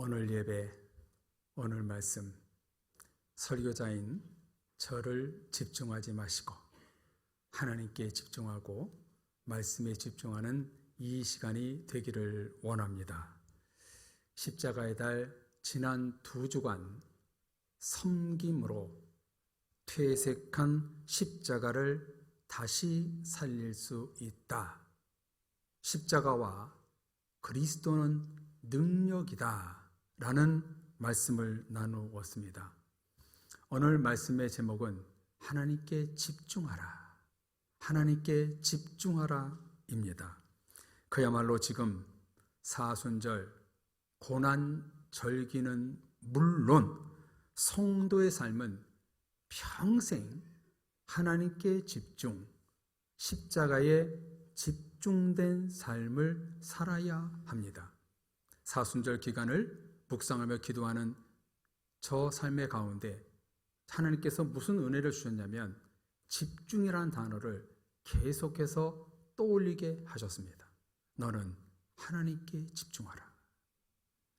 오늘 예배, 오늘 말씀, 설교자인 저를 집중하지 마시고 하나님께 집중하고 말씀에 집중하는 이 시간이 되기를 원합니다. 십자가의 달 지난 2주간 섬김으로 퇴색한 십자가를 다시 살릴 수 있다. 십자가와 그리스도는 능력이다 라는 말씀을 나누었습니다. 오늘 말씀의 제목은 하나님께 집중하라, 하나님께 집중하라 입니다. 그야말로 지금 사순절 고난 절기는 물론 성도의 삶은 평생 하나님께 집중, 십자가에 집중된 삶을 살아야 합니다. 사순절 기간을 묵상하며 기도하는 저 삶의 가운데 하나님께서 무슨 은혜를 주셨냐면 집중이라는 단어를 계속해서 떠올리게 하셨습니다. 너는 하나님께 집중하라,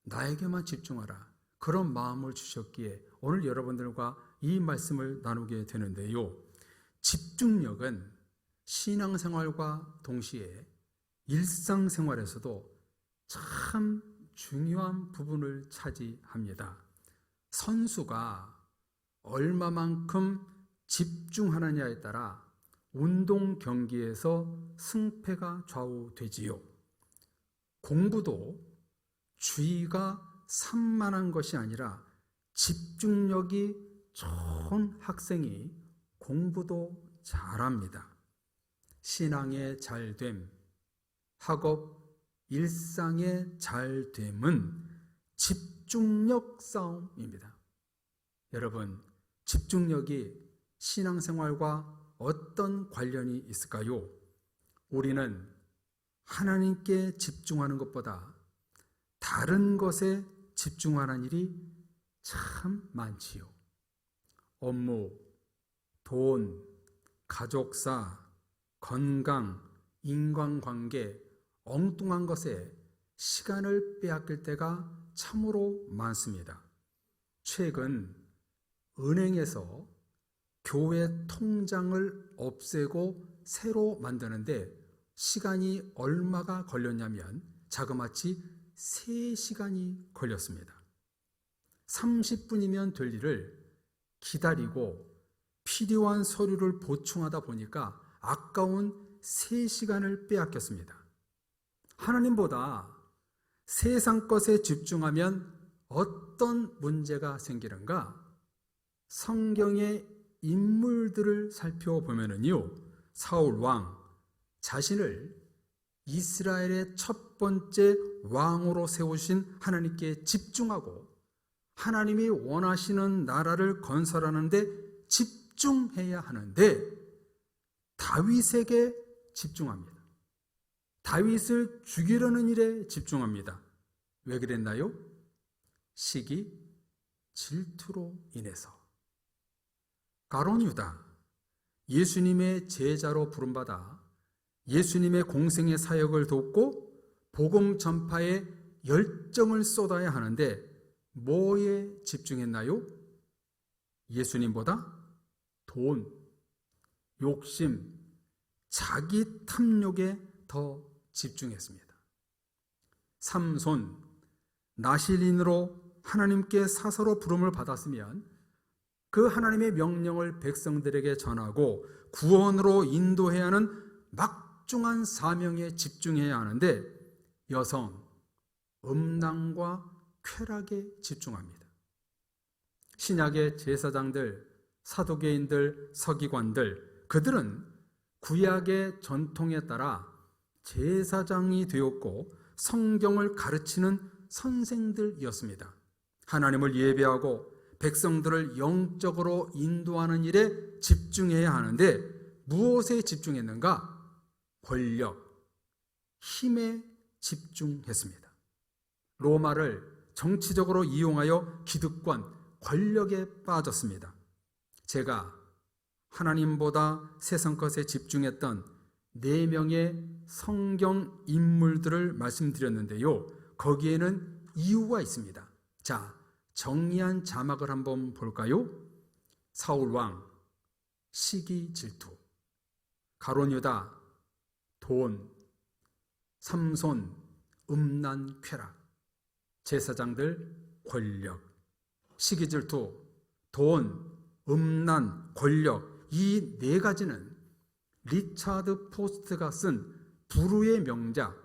나에게만 집중하라, 그런 마음을 주셨기에 오늘 여러분들과 이 말씀을 나누게 되는데요, 집중력은 신앙생활과 동시에 일상생활에서도 참 중요한 부분을 차지합니다. 선수가 얼마만큼 집중하느냐에 따라 운동 경기에서 승패가 좌우되지요. 공부도 주의가 산만한 것이 아니라 집중력이 좋은 학생이 공부도 잘합니다. 신앙의 잘됨, 학업, 일상의 잘됨은 집중력 싸움입니다. 여러분, 집중력이 신앙생활과 어떤 관련이 있을까요? 우리는 하나님께 집중하는 것보다 다른 것에 집중하는 일이 참 많지요. 업무, 돈, 가족사, 건강, 인간관계, 엉뚱한 것에 시간을 빼앗길 때가 참으로 많습니다. 최근 은행에서 교회 통장을 없애고 새로 만드는데 시간이 얼마가 걸렸냐면 자그마치 3시간이 걸렸습니다. 30분이면 될 일을 기다리고 필요한 서류를 보충하다 보니까 아까운 3시간을 빼앗겼습니다. 하나님보다 세상 것에 집중하면 어떤 문제가 생기는가? 성경의 인물들을 살펴보면요, 사울 왕 자신을 이스라엘의 첫 번째 왕으로 세우신 하나님께 집중하고 하나님이 원하시는 나라를 건설하는데 집중해야 하는데 다윗에게 집중합니다. 다윗을 죽이려는 일에 집중합니다. 왜 그랬나요? 시기, 질투로 인해서. 가룟 유다, 예수님의 제자로 부름받아 예수님의 공생의 사역을 돕고 복음 전파에 열정을 쏟아야 하는데 뭐에 집중했나요? 예수님보다 돈, 욕심, 자기 탐욕에 더 집중했습니다. 삼손, 나실인으로 하나님께 사사로 부름을 받았으면 그 하나님의 명령을 백성들에게 전하고 구원으로 인도해야 하는 막중한 사명에 집중해야 하는데 여성, 음란과 쾌락에 집중합니다. 신약의 제사장들, 사두개인들, 서기관들, 그들은 구약의 전통에 따라 제사장이 되었고 성경을 가르치는 선생들이었습니다. 하나님을 예배하고 백성들을 영적으로 인도하는 일에 집중해야 하는데 무엇에 집중했는가? 권력, 힘에 집중했습니다. 로마를 정치적으로 이용하여 기득권, 권력에 빠졌습니다. 제가 하나님보다 세상 것에 집중했던 4명의 성경 인물들을 말씀드렸는데요, 거기에는 이유가 있습니다. 자, 정리한 자막을 한번 볼까요? 사울왕, 시기 질투, 가룟 유다, 돈, 삼손, 음란 쾌락, 제사장들 권력, 시기 질투, 돈, 음란, 권력, 이 네 가지는 리차드 포스트가 쓴 불후의 명작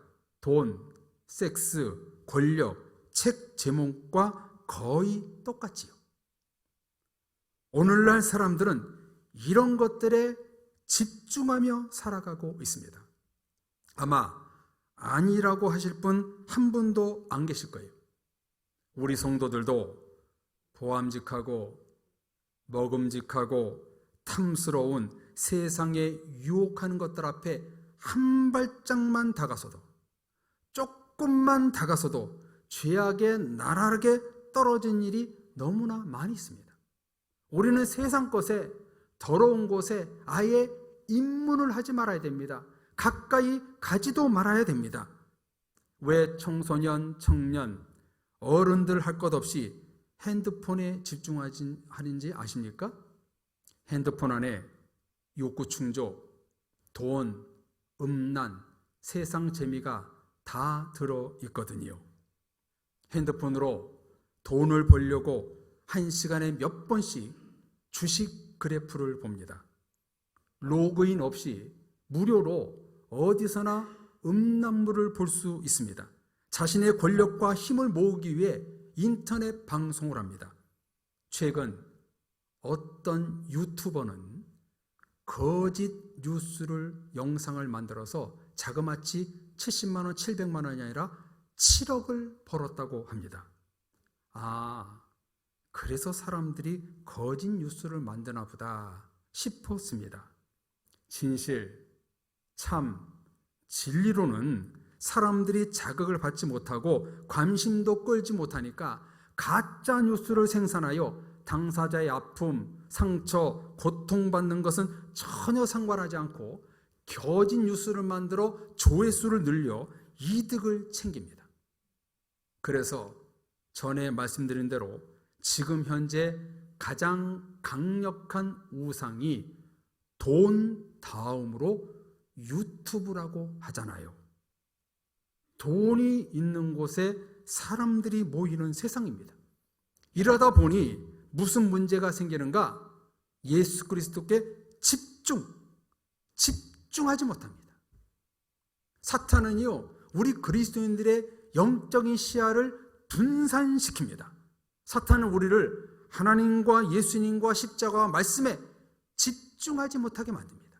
돈, 섹스, 권력 책 제목과 거의 똑같지요. 오늘날 사람들은 이런 것들에 집중하며 살아가고 있습니다. 아마 아니라고 하실 분 한 분도 안 계실 거예요. 우리 성도들도 보암직하고 먹음직하고 탐스러운 세상에 유혹하는 것들 앞에 한 발짝만 다가서도, 조금만 다가서도 죄악에 나락에 떨어진 일이 너무나 많이 있습니다. 우리는 세상 것에, 더러운 곳에 아예 입문을 하지 말아야 됩니다. 가까이 가지도 말아야 됩니다. 왜 청소년, 청년, 어른들 할 것 없이 핸드폰에 집중하는지 아십니까? 핸드폰 안에 욕구 충족, 돈, 음란, 세상 재미가 다 들어있거든요. 핸드폰으로 돈을 벌려고 한 시간에 몇 번씩 주식 그래프를 봅니다. 로그인 없이 무료로 어디서나 음란물을 볼 수 있습니다. 자신의 권력과 힘을 모으기 위해 인터넷 방송을 합니다. 최근 어떤 유튜버는 거짓 뉴스를 영상을 만들어서 자그마치 70만 원, 700만 원이 아니라 7억을 벌었다고 합니다. 아, 그래서 사람들이 거짓 뉴스를 만드나 보다 싶었습니다. 진실, 참, 진리로는 사람들이 자극을 받지 못하고 관심도 끌지 못하니까 가짜 뉴스를 생산하여 당사자의 아픔, 상처, 고통받는 것은 전혀 상관하지 않고 거짓 뉴스를 만들어 조회수를 늘려 이득을 챙깁니다. 그래서 전에 말씀드린 대로 지금 현재 가장 강력한 우상이 돈 다음으로 유튜브라고 하잖아요. 돈이 있는 곳에 사람들이 모이는 세상입니다. 이러다 보니 무슨 문제가 생기는가? 예수 그리스도께 집중하지 못합니다. 사탄은요, 우리 그리스도인들의 영적인 시야를 분산시킵니다. 사탄은 우리를 하나님과 예수님과 십자가와 말씀에 집중하지 못하게 만듭니다.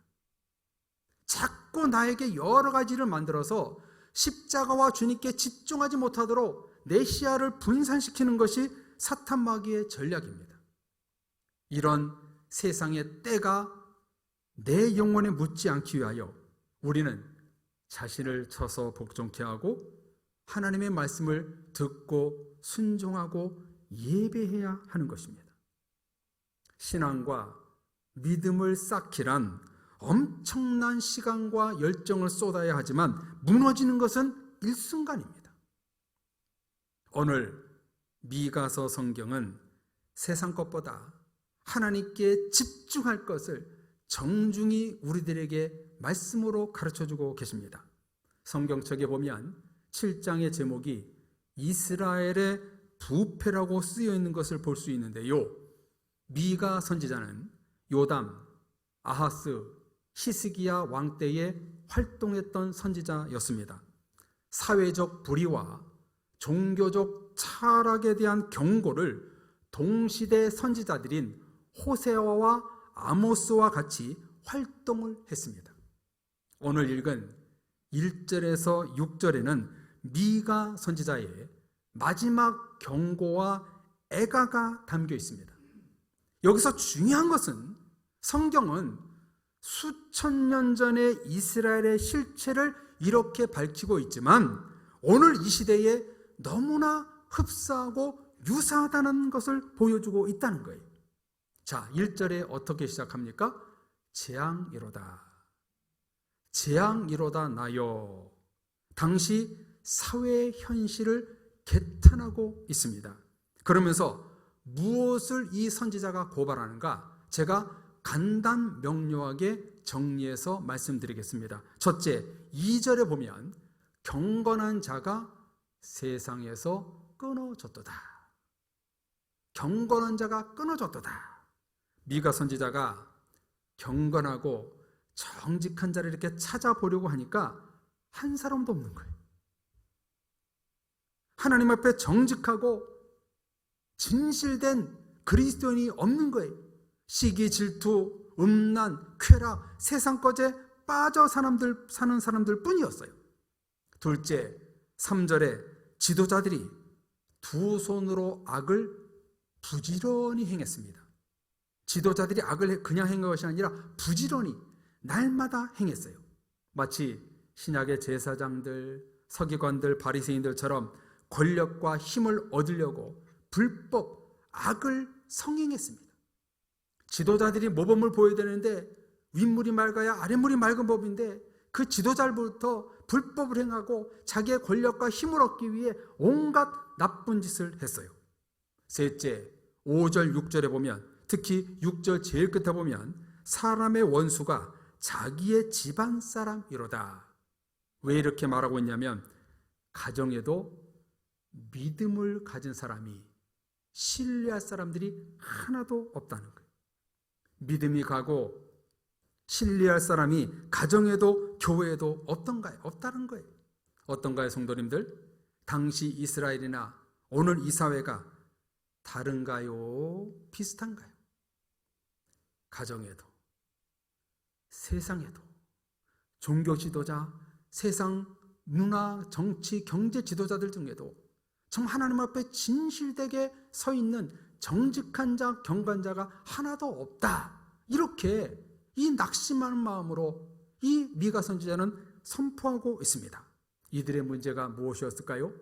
자꾸 나에게 여러 가지를 만들어서 십자가와 주님께 집중하지 못하도록 내 시야를 분산시키는 것이 사탄 마귀의 전략입니다. 이런 세상의 때가 내 영혼에 묻지 않기 위하여 우리는 자신을 쳐서 복종케 하고 하나님의 말씀을 듣고 순종하고 예배해야 하는 것입니다. 신앙과 믿음을 쌓기란 엄청난 시간과 열정을 쏟아야 하지만 무너지는 것은 일순간입니다. 오늘 미가서 성경은 세상 것보다 하나님께 집중할 것을 정중히 우리들에게 말씀으로 가르쳐주고 계십니다. 성경책에 보면 7장의 제목이 이스라엘의 부패라고 쓰여 있는 것을 볼 수 있는데요. 미가 선지자는 요담, 아하스, 히스기야 왕 때에 활동했던 선지자였습니다. 사회적 불의와 종교적 타락에 대한 경고를 동시대 선지자들인 호세아와 아모스와 같이 활동을 했습니다. 오늘 읽은 1절에서 6절에는 미가 선지자의 마지막 경고와 애가가 담겨 있습니다. 여기서 중요한 것은 성경은 수천 년 전의 이스라엘의 실체를 이렇게 밝히고 있지만 오늘 이 시대에 너무나 흡사하고 유사하다는 것을 보여주고 있다는 거예요. 자, 1절에 어떻게 시작합니까? 재앙이로다. 재앙이로다 나여. 당시 사회의 현실을 개탄하고 있습니다. 그러면서 무엇을 이 선지자가 고발하는가? 제가 간단 명료하게 정리해서 말씀드리겠습니다. 첫째, 2절에 보면 경건한 자가 세상에서 끊어졌도다. 경건한 자가 끊어졌도다. 미가 선지자가 경건하고 정직한 자를 이렇게 찾아보려고 하니까 한 사람도 없는 거예요. 하나님 앞에 정직하고 진실된 그리스도인이 없는 거예요. 시기, 질투, 음란, 쾌락, 세상 것에 빠져 사는 사람들 뿐이었어요. 둘째, 3절에 지도자들이 두 손으로 악을 부지런히 행했습니다. 지도자들이 악을 그냥 행한 것이 아니라 부지런히 날마다 행했어요. 마치 신약의 제사장들, 서기관들, 바리새인들처럼 권력과 힘을 얻으려고 불법, 악을 성행했습니다. 지도자들이 모범을 보여야 되는데 윗물이 맑아야 아랫물이 맑은 법인데 그 지도자부터 불법을 행하고 자기의 권력과 힘을 얻기 위해 온갖 나쁜 짓을 했어요. 셋째, 5절, 6절에 보면, 특히 6절 제일 끝에 보면 사람의 원수가 자기의 집안 사람이로다. 왜 이렇게 말하고 있냐면 가정에도 믿음을 가진 사람이 신뢰할 사람들이 하나도 없다는 거예요. 믿음이 가고 신뢰할 사람이 가정에도 교회에도 없다는 거예요. 어떤가요, 성도님들? 당시 이스라엘이나 오늘 이 사회가 다른가요? 비슷한가요? 가정에도, 세상에도, 종교 지도자, 세상 문화, 정치, 경제 지도자들 중에도 정말 하나님 앞에 진실되게 서 있는 정직한 자, 경건자가 하나도 없다. 이렇게 이 낙심하는 마음으로 이 미가 선지자는 선포하고 있습니다. 이들의 문제가 무엇이었을까요?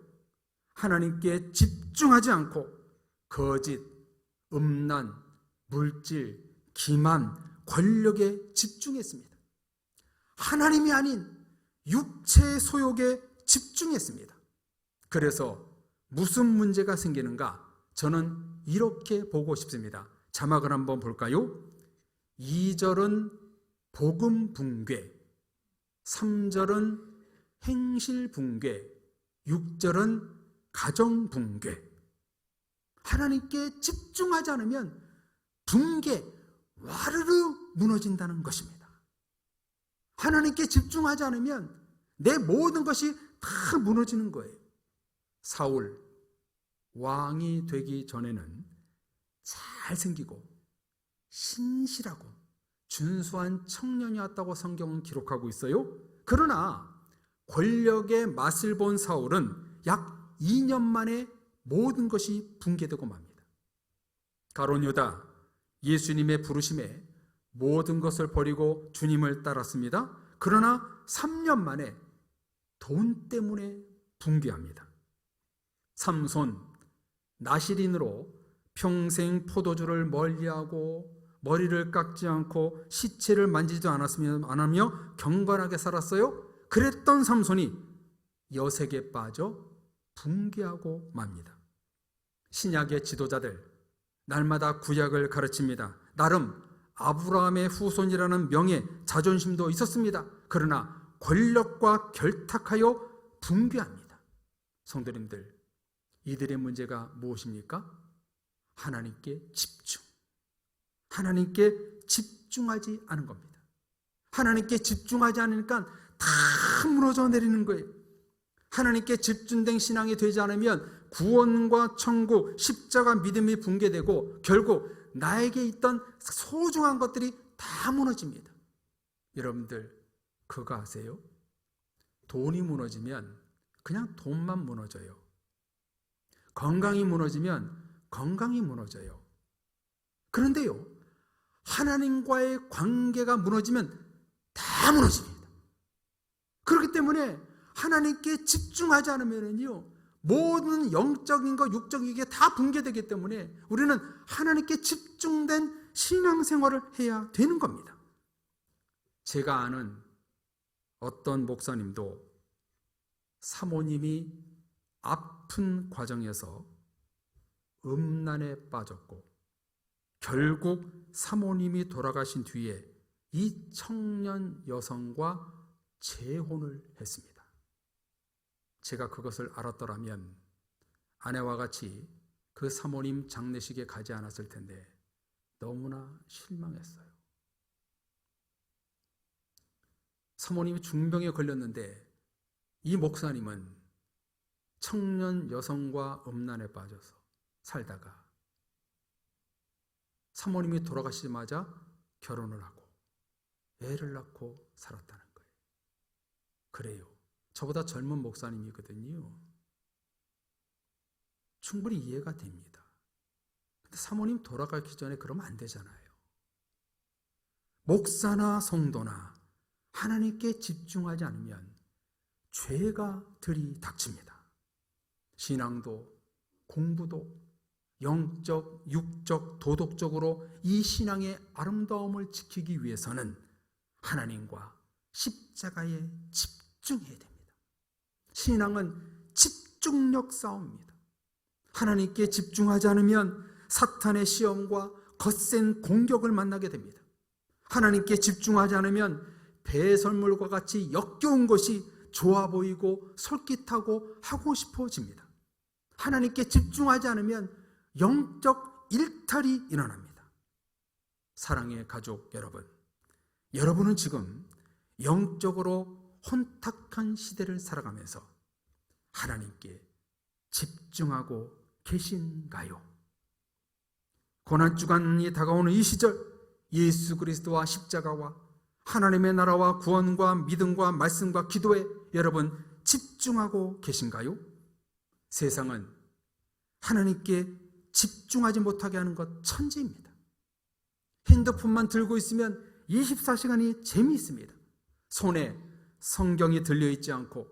하나님께 집중하지 않고 거짓, 음란, 물질, 기만, 권력에 집중했습니다. 하나님이 아닌 육체의 소욕에 집중했습니다. 그래서 무슨 문제가 생기는가? 저는 이렇게 보고 싶습니다. 자막을 한번 볼까요? 2절은 복음 붕괴, 3절은 행실 붕괴, 6절은 가정 붕괴. 하나님께 집중하지 않으면 붕괴, 와르르 무너진다는 것입니다. 하나님께 집중하지 않으면 내 모든 것이 다 무너지는 거예요. 사울, 왕이 되기 전에는 잘생기고 신실하고 준수한 청년이었다고 성경은 기록하고 있어요. 그러나 권력의 맛을 본 사울은 약 2년 만에 모든 것이 붕괴되고 맙니다. 가룟 유다, 예수님의 부르심에 모든 것을 버리고 주님을 따랐습니다. 그러나 3년 만에 돈 때문에 붕괴합니다. 삼손, 나실인으로 평생 포도주를 멀리하고 머리를 깎지 않고 시체를 만지지 않으며 경건하게 살았어요. 그랬던 삼손이 여색에 빠져 붕괴하고 맙니다. 신약의 지도자들 날마다 구약을 가르칩니다. 나름 아브라함의 후손이라는 명예, 자존심도 있었습니다. 그러나 권력과 결탁하여 붕괴합니다. 성도님들, 이들의 문제가 무엇입니까? 하나님께 집중. 하나님께 집중하지 않은 겁니다. 하나님께 집중하지 않으니까 다 무너져 내리는 거예요. 하나님께 집중된 신앙이 되지 않으면 구원과 천국, 십자가 믿음이 붕괴되고 결국 나에게 있던 소중한 것들이 다 무너집니다. 여러분들 그거 아세요? 돈이 무너지면 그냥 돈만 무너져요. 건강이 무너지면 건강이 무너져요. 그런데요, 하나님과의 관계가 무너지면 다 무너집니다. 그렇기 때문에 하나님께 집중하지 않으면요, 모든 영적인 것, 육적인 게 다 붕괴되기 때문에 우리는 하나님께 집중된 신앙생활을 해야 되는 겁니다. 제가 아는 어떤 목사님도 사모님이 아픈 과정에서 음란에 빠졌고 결국 사모님이 돌아가신 뒤에 이 청년 여성과 재혼을 했습니다. 제가 그것을 알았더라면 아내와 같이 그 사모님 장례식에 가지 않았을 텐데 너무나 실망했어요. 사모님이 중병에 걸렸는데 이 목사님은 청년 여성과 음란에 빠져서 살다가 사모님이 돌아가시자마자 결혼을 하고 애를 낳고 살았다는 거예요. 그래요. 저보다 젊은 목사님이거든요. 충분히 이해가 됩니다. 근데 사모님 돌아가기 전에 그러면 안 되잖아요. 목사나 성도나 하나님께 집중하지 않으면 죄가 들이닥칩니다. 신앙도 공부도 영적, 육적, 도덕적으로 이 신앙의 아름다움을 지키기 위해서는 하나님과 십자가에 집중해야 됩니다. 신앙은 집중력 싸움입니다. 하나님께 집중하지 않으면 사탄의 시험과 거센 공격을 만나게 됩니다. 하나님께 집중하지 않으면 배설물과 같이 역겨운 것이 좋아 보이고 솔깃하고 하고 싶어집니다. 하나님께 집중하지 않으면 영적 일탈이 일어납니다. 사랑의 가족 여러분, 여러분은 지금 영적으로 혼탁한 시대를 살아가면서 하나님께 집중하고 계신가요? 고난주간이 다가오는 이 시절, 예수 그리스도와 십자가와 하나님의 나라와 구원과 믿음과 말씀과 기도에 여러분 집중하고 계신가요? 세상은 하나님께 집중하지 못하게 하는 것 천지입니다. 핸드폰만 들고 있으면 24시간이 재미있습니다. 손에 성경이 들려있지 않고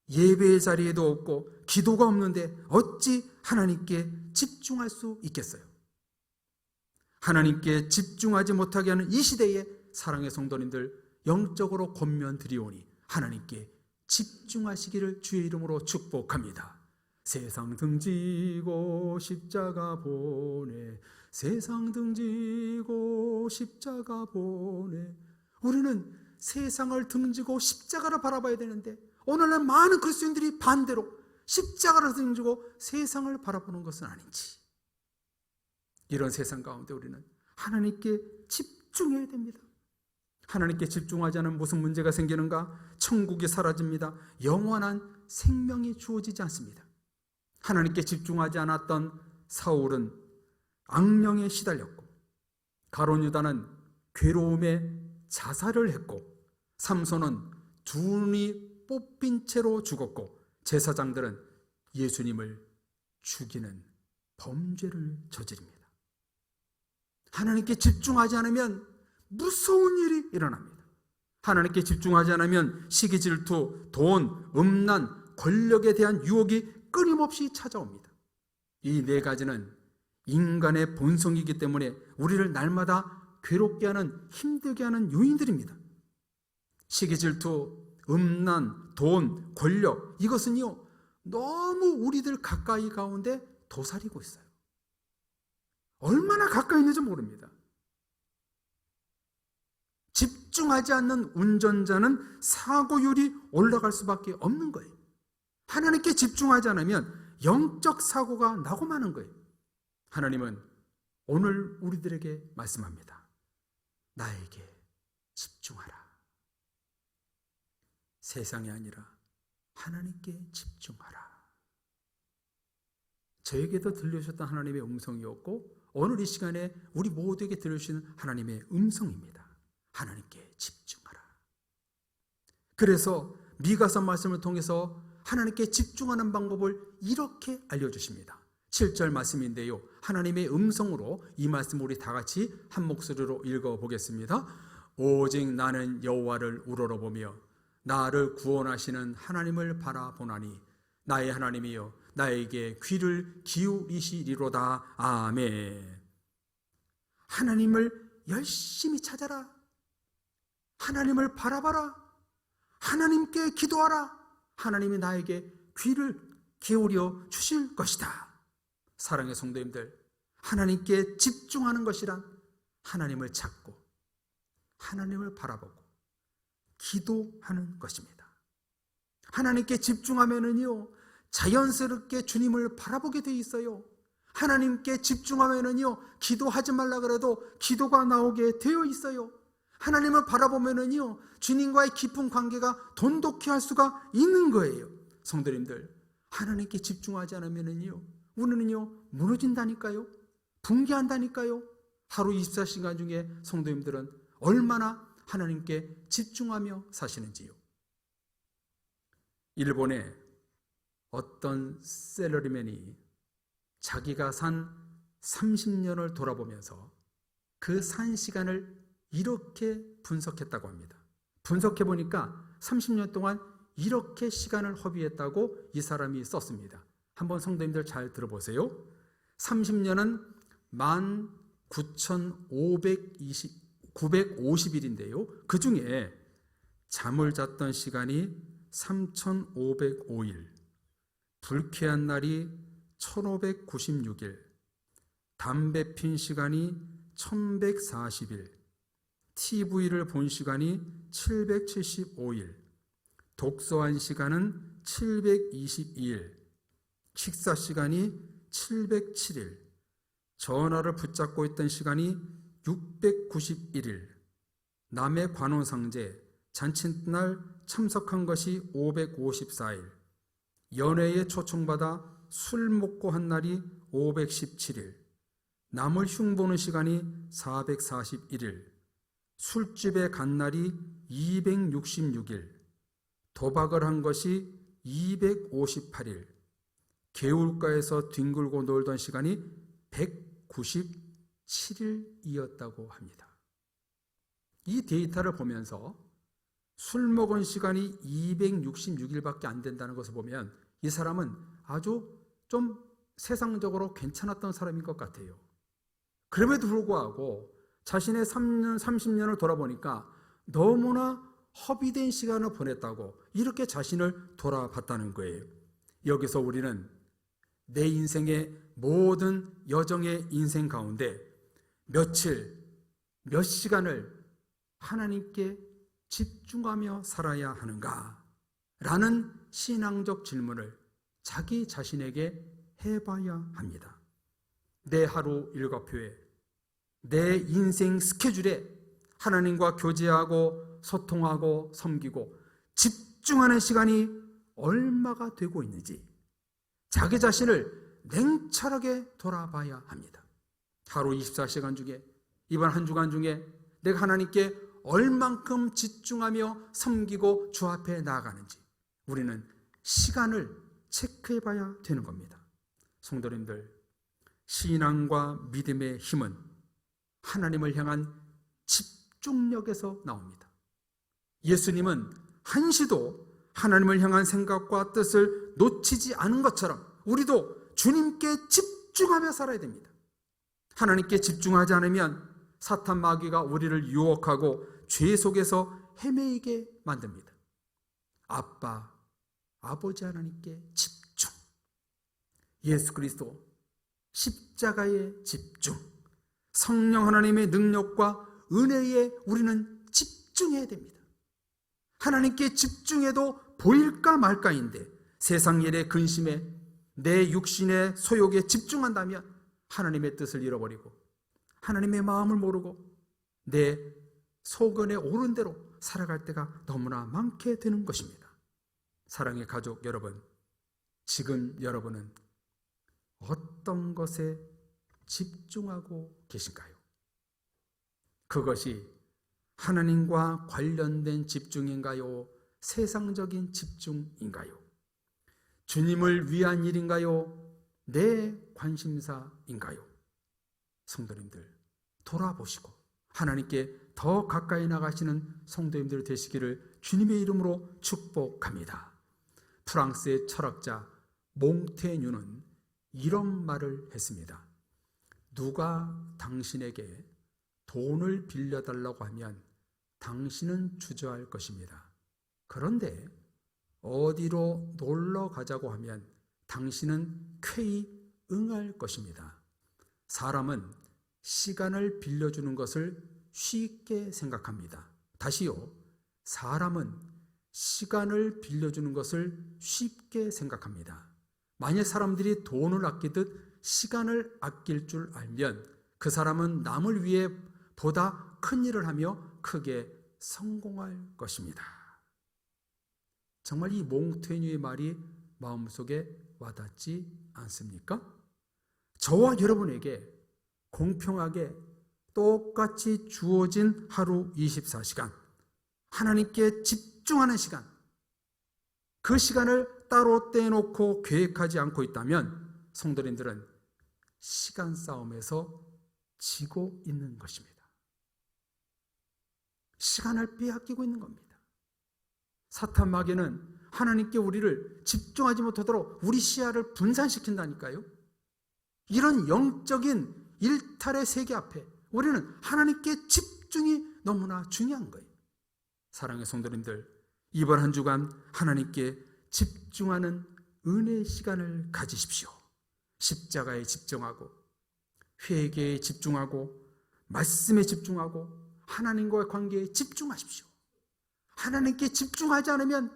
예배의 자리에도 없고 기도가 없는데 어찌 하나님께 집중할 수 있겠어요? 하나님께 집중하지 못하게 하는 이 시대에 사랑의 성도님들 영적으로 권면드리오니 하나님께 집중하시기를 주의 이름으로 축복합니다. 세상 등지고 십자가 보내, 세상 등지고 십자가 보내. 우리는 세상을 등지고 십자가를 바라봐야 되는데 오늘날 많은 그리스도인들이 반대로 십자가를 등지고 세상을 바라보는 것은 아닌지, 이런 세상 가운데 우리는 하나님께 집중해야 됩니다. 하나님께 집중하지 않으면 무슨 문제가 생기는가? 천국이 사라집니다. 영원한 생명이 주어지지 않습니다. 하나님께 집중하지 않았던 사울은 악령에 시달렸고, 가룟 유다는 괴로움에 자살을 했고, 삼손은 두 눈이 뽑힌 채로 죽었고, 제사장들은 예수님을 죽이는 범죄를 저지릅니다. 하나님께 집중하지 않으면 무서운 일이 일어납니다. 하나님께 집중하지 않으면 시기, 질투, 돈, 음란, 권력에 대한 유혹이 끊임없이 찾아옵니다. 이 네 가지는 인간의 본성이기 때문에 우리를 날마다 괴롭게 하는, 힘들게 하는 요인들입니다. 시기, 질투, 음란, 돈, 권력, 이것은요 너무 우리들 가까이 가운데 도사리고 있어요. 얼마나 가까이 있는지 모릅니다. 집중하지 않는 운전자는 사고율이 올라갈 수밖에 없는 거예요. 하나님께 집중하지 않으면 영적 사고가 나고 마는 거예요. 하나님은 오늘 우리들에게 말씀합니다. 나에게 집중하라. 세상이 아니라 하나님께 집중하라. 저에게도 들려주셨던 하나님의 음성이었고 오늘 이 시간에 우리 모두에게 들려주시는 하나님의 음성입니다. 하나님께 집중하라. 그래서 미가서 말씀을 통해서 하나님께 집중하는 방법을 이렇게 알려주십니다. 7절 말씀인데요, 하나님의 음성으로 이 말씀 우리 다 같이 한 목소리로 읽어보겠습니다. 오직 나는 여호와를 우러러보며 나를 구원하시는 하나님을 바라보나니 나의 하나님이여 나에게 귀를 기울이시리로다. 아멘. 하나님을 열심히 찾아라. 하나님을 바라봐라. 하나님께 기도하라. 하나님이 나에게 귀를 기울여 주실 것이다. 사랑의 성도님들, 하나님께 집중하는 것이란 하나님을 찾고 하나님을 바라보고 기도하는 것입니다. 하나님께 집중하면은요, 자연스럽게 주님을 바라보게 돼 있어요. 하나님께 집중하면은요, 기도하지 말라 그래도 기도가 나오게 되어 있어요. 하나님을 바라보면은요, 주님과의 깊은 관계가 돈독히 할 수가 있는 거예요. 성도님들, 하나님께 집중하지 않으면은요, 우리는요, 무너진다니까요. 붕괴한다니까요. 하루 24시간 중에 성도님들은 얼마나 하나님께 집중하며 사시는지요. 일본에 어떤 셀러리맨이 자기가 산 30년을 돌아보면서 그 산 시간을 이렇게 분석했다고 합니다. 분석해 보니까 30년 동안 이렇게 시간을 허비했다고 이 사람이 썼습니다. 한번 성도님들 잘 들어보세요. 30년은 19,550일인데요. 그 중에 잠을 잤던 시간이 3,505일, 불쾌한 날이 1,596일, 담배 핀 시간이 1,140일, TV를 본 시간이 775일, 독서한 시간은 722일, 식사 시간이 707일, 전화를 붙잡고 있던 시간이 691일, 남의 관혼상제, 잔칫날 참석한 것이 554일, 연애에 초청받아 술 먹고 한 날이 517일, 남을 흉보는 시간이 441일, 술집에 간 날이 266일, 도박을 한 것이 258일, 개울가에서 뒹굴고 놀던 시간이 197일이었다고 합니다. 이 데이터를 보면서 술 먹은 시간이 266일밖에 안 된다는 것을 보면 이 사람은 아주 좀 세상적으로 괜찮았던 사람인 것 같아요. 그럼에도 불구하고 자신의 30년을 돌아보니까 너무나 허비된 시간을 보냈다고 이렇게 자신을 돌아봤다는 거예요. 여기서 우리는 내 인생의 모든 여정의 인생 가운데 며칠, 몇 시간을 하나님께 집중하며 살아야 하는가? 라는 신앙적 질문을 자기 자신에게 해봐야 합니다. 내 하루 일과표에, 내 인생 스케줄에 하나님과 교제하고 소통하고 섬기고 집중하는 시간이 얼마가 되고 있는지 자기 자신을 냉철하게 돌아봐야 합니다. 하루 24시간 중에, 이번 한 주간 중에 내가 하나님께 얼만큼 집중하며 섬기고 주 앞에 나아가는지 우리는 시간을 체크해 봐야 되는 겁니다. 성도님들, 신앙과 믿음의 힘은 하나님을 향한 집중력에서 나옵니다. 예수님은 한시도 하나님을 향한 생각과 뜻을 놓치지 않은 것처럼 우리도 주님께 집중하며 살아야 됩니다. 하나님께 집중하지 않으면 사탄 마귀가 우리를 유혹하고 죄 속에서 헤매이게 만듭니다. 아빠, 아버지 하나님께 집중, 예수 그리스도 십자가에 집중, 성령 하나님의 능력과 은혜에 우리는 집중해야 됩니다. 하나님께 집중해도 보일까 말까인데 세상 일에 근심해 내 육신의 소욕에 집중한다면 하나님의 뜻을 잃어버리고 하나님의 마음을 모르고 내 소견에 오른 대로 살아갈 때가 너무나 많게 되는 것입니다. 사랑의 가족 여러분, 지금 여러분은 어떤 것에 집중하고 계신가요? 그것이 하나님과 관련된 집중인가요? 세상적인 집중인가요? 주님을 위한 일인가요? 내 관심사인가요? 성도님들, 돌아보시고 하나님께 더 가까이 나가시는 성도님들 되시기를 주님의 이름으로 축복합니다. 프랑스의 철학자 몽테뉴는 이런 말을 했습니다. 누가 당신에게 돈을 빌려달라고 하면 당신은 주저할 것입니다. 그런데 어디로 놀러 가자고 하면 당신은 쾌히 응할 것입니다. 사람은 시간을 빌려주는 것을 쉽게 생각합니다. 다시요. 사람은 시간을 빌려주는 것을 쉽게 생각합니다. 만약 사람들이 돈을 아끼듯 시간을 아낄 줄 알면 그 사람은 남을 위해 보다 큰 일을 하며 크게 성공할 것입니다. 정말 이 몽테뉴의 말이 마음속에 와닿지 않습니까? 저와 여러분에게 공평하게 똑같이 주어진 하루 24시간, 하나님께 집중하는 시간, 그 시간을 따로 떼놓고 계획하지 않고 있다면 성도님들은 시간 싸움에서 지고 있는 것입니다. 시간을 빼앗기고 있는 겁니다. 사탄 마귀는 하나님께 우리를 집중하지 못하도록 우리 시야를 분산시킨다니까요. 이런 영적인 일탈의 세계 앞에 우리는 하나님께 집중이 너무나 중요한 거예요. 사랑의 성도님들, 이번 한 주간 하나님께 집중하는 은혜의 시간을 가지십시오. 십자가에 집중하고, 회개에 집중하고, 말씀에 집중하고, 하나님과의 관계에 집중하십시오. 하나님께 집중하지 않으면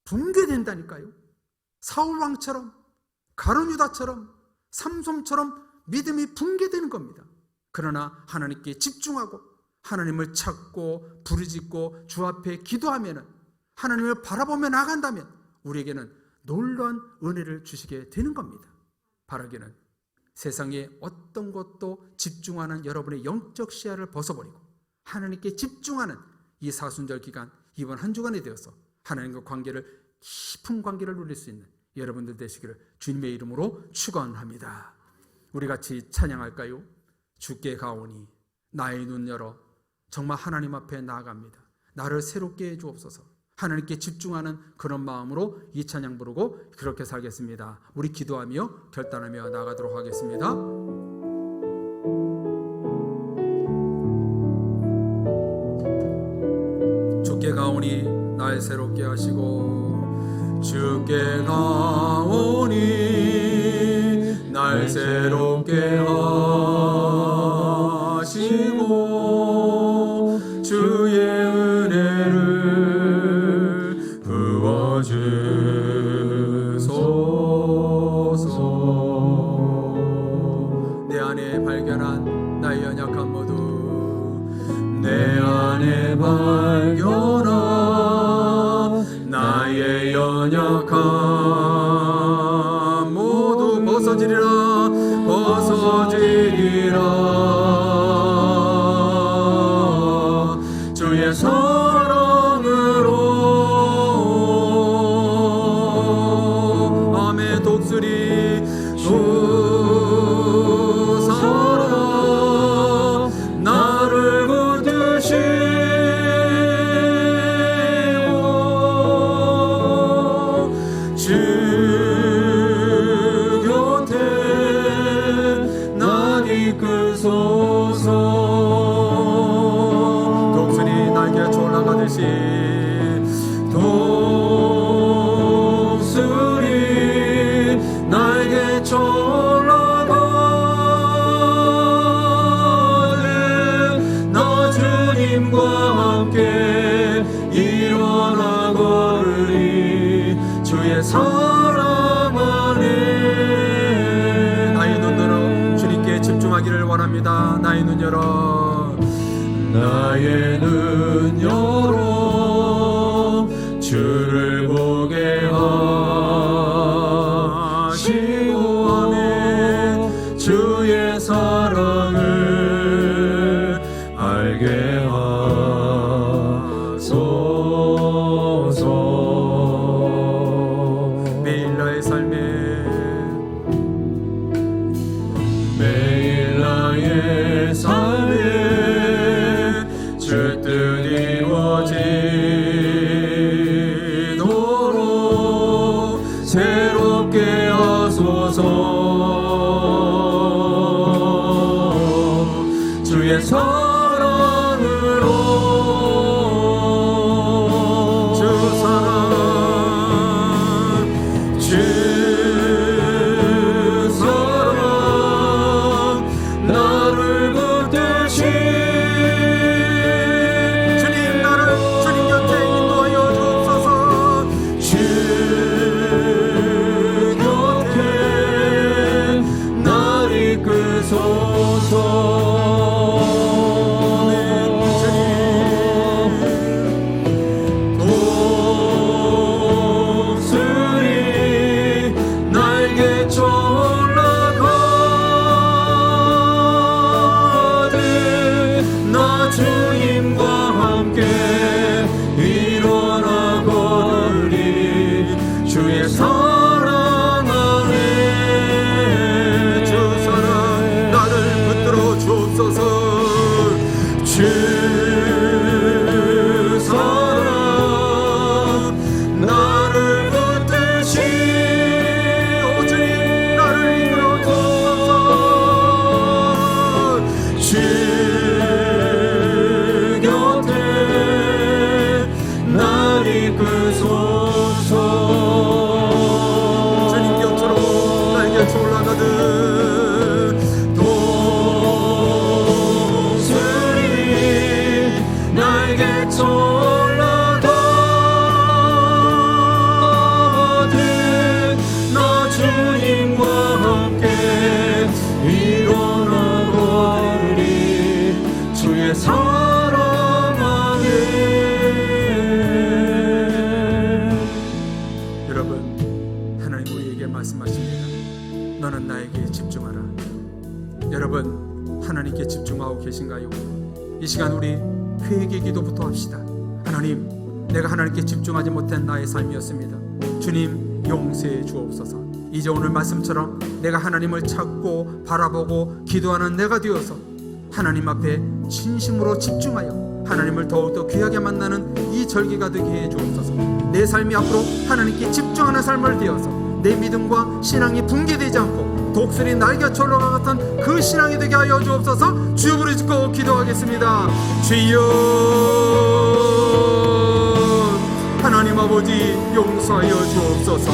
붕괴된다니까요. 사울왕처럼, 가룟유다처럼, 삼손처럼 믿음이 붕괴되는 겁니다. 그러나 하나님께 집중하고 하나님을 찾고 부르짖고 주 앞에 기도하면, 하나님을 바라보며 나간다면 우리에게는 놀라운 은혜를 주시게 되는 겁니다. 바라기는 세상에 어떤 것도 집중하는 여러분의 영적 시야를 벗어버리고 하나님께 집중하는 이 사순절 기간, 이번 한 주간이 되어서 하나님과 관계를, 깊은 관계를 누릴 수 있는 여러분들 되시기를 주님의 이름으로 축원합니다. 우리 같이 찬양할까요? 주께 가오니 나의 눈 열어 정말 하나님 앞에 나아갑니다. 나를 새롭게 해 주옵소서. 하나님께 집중하는 그런 마음으로 이 찬양 부르고 그렇게 살겠습니다. 우리 기도하며 결단하며 나가도록 하겠습니다. 주께 가오니 날 새롭게 하시고, 주께 가오니 날 새롭게 하시고, 주의 은혜를 부어주소서. 내 안에 발견한 나의 연약한 모두, 내 안에 발견한 나의 연약함 모두 벗어지리라, 벗어지리라. 주의 사랑으로 암의 독수리 주 사랑 나를 붙드시고, 주 곁에 날 이끌소서. 독수리 날개 올라가듯이, 독수리 날개 올라가듯 나 주님과 함께 일어나 걸으리. 주의 사랑 안에 나의 눈 열어 주님께 집중하기를 원합니다. 나의 눈 열어, 나의 눈 열어 주를 보게 하시고, 아멘. 주의 사랑을 알게 하소서. 매일 나의 삶에, 매일 나의 삶에 주 뜻 이루어지도록 새롭게 하소서. 주의 사랑으로, 주 사랑, 주 사랑 너는 나에게 집중하라. 여러분, 하나님께 집중하고 계신가요? 이 시간 우리 회개 기도부터 합시다. 하나님, 내가 하나님께 집중하지 못한 나의 삶이었습니다. 주님, 용서해 주옵소서. 이제 오늘 말씀처럼 내가 하나님을 찾고 바라보고 기도하는 내가 되어서 하나님 앞에 진심으로 집중하여 하나님을 더욱더 귀하게 만나는 이 절기가 되게 해 주옵소서. 내 삶이 앞으로 하나님께 집중하는 삶을 되어서 내 믿음과 신앙이 붕괴되지 않고 독수리 날개처럼 올라갔던 그 신앙이 되게 하여 주옵소서. 주여 부르짖고 기도하겠습니다. 주여, 하나님 아버지, 용서하여 주옵소서.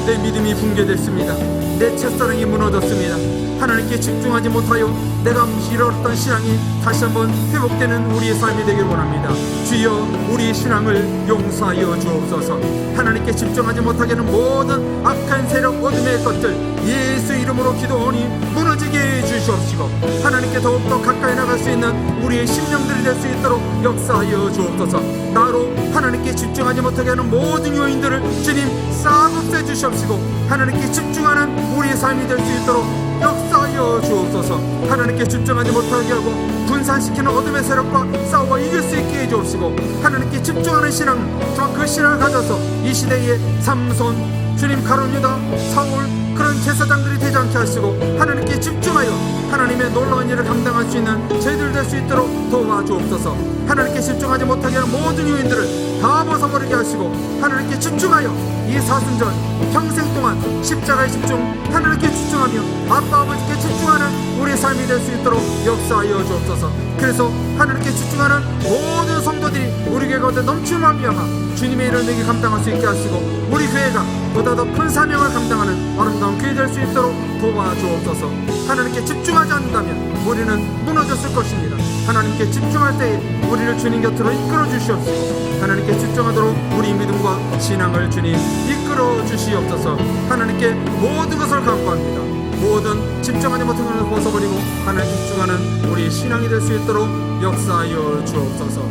내 믿음이 붕괴됐습니다. 내 첫사랑이 무너졌습니다. 하나님께 집중하지 못하여 내가 잃었던 신앙이 다시 한번 회복되는 우리의 삶이 되길 원합니다. 주여, 우리의 신앙을 용서하여 주옵소서. 하나님께 집중하지 못하게 하는 모든 악한 세력, 어둠의 것들 예수 이름으로 기도하니 무너지게 해 주시옵시고, 하나님께 더욱더 가까이 나갈 수 있는 우리의 심령들이 될 수 있도록 역사하여 주옵소서. 나로 하나님께 집중하지 못하게 하는 모든 요인들을 주님 싹 없애 주시옵시고, 하나님께 집중하는 우리의 삶이 될 수 있도록 역사하여 주옵소서. 하나님께 집중하지 못하게 하고 분산시키는 어둠의 세력과 싸워 이길 수 있게 해주옵시고, 하나님께 집중하는 신앙, 그 신앙을 가져서 이 시대의 삼손, 주님 가룟유다, 사울, 그런 제사장들이 되지 않게 하시고 하나님께 집중하여 하나님의 놀라운 일을 감당할 수 있는 저희들 될 수 있도록 도와주옵소서. 하나님께 집중하지 못하게 하는 모든 요인들을 다 벗어버리게 하시고 하나님께 집중하여 이 사순절 평생 동안 십자가에 집중, 하나님께 집중하며 아빠 아버지께 집중하는 우리의 삶이 될 수 있도록 역사하여 주옵소서. 그래서 하나님께 집중하는 모든 성도들이 우리 교회 가운데 넘치는 말미암아 주님의 일을 내게 감당할 수 있게 하시고 우리 교회가 보다 더 큰 사명을 감당하는 아름다운 교회 될 수 있도록 도와주옵소서. 하나님께 집중하지 않는다면 우리는 무너졌을 것입니다. 하나님께 집중할 때에 우리를 주님 곁으로 이끌어 주시옵시고, 하나님께 집중하도록 우리 믿음과 신앙을 주님 이끌어 주시옵소서. 하나님께 모든 것을 간구합니다. 모든 집중하지 못한 것을 벗어버리고 하나님께 집중하는 우리 신앙이 될 수 있도록 역사하여 주옵소서.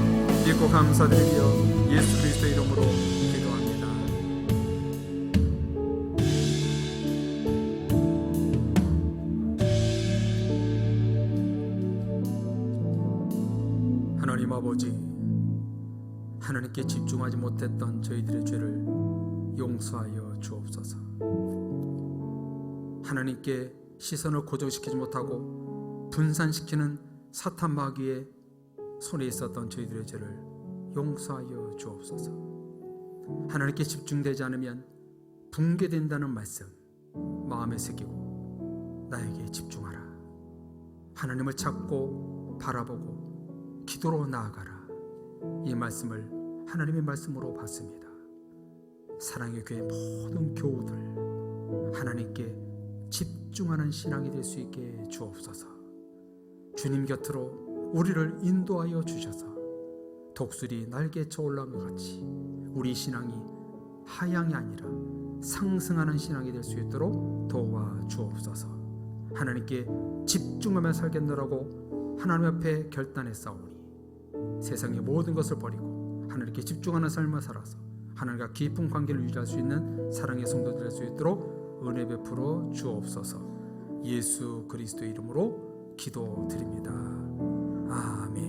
믿고 감사드리며 예수 그리스도의 이름으로 기도합니다. 하나님 아버지, 하나님께 집중하지 못했던 저희들의 죄를 용서하여 주옵소서. 하나님께 시선을 고정시키지 못하고 분산시키는 사탄 마귀의 손에 있었던 저희들의 죄를 용서하여 주옵소서. 하나님께 집중되지 않으면 붕괴된다는 말씀 마음에 새기고 나에게 집중하라. 하나님을 찾고 바라보고 기도로 나아가라. 이 말씀을 하나님의 말씀으로 받습니다. 사랑의 교회 모든 교우들 하나님께 집중하는 신앙이 될 수 있게 주옵소서. 주님 곁으로 우리를 인도하여 주셔서 독수리 날개쳐 올라온 것 같이 우리 신앙이 하향이 아니라 상승하는 신앙이 될 수 있도록 도와주옵소서. 하나님께 집중하며 살겠노라고 하나님 앞에 결단했사오니 세상의 모든 것을 버리고 하나님께 집중하는 삶을 살아서 하나님과 깊은 관계를 유지할 수 있는 사랑의 성도들 될 수 있도록 은혜 베풀어 주옵소서. 예수 그리스도의 이름으로 기도드립니다. 아멘.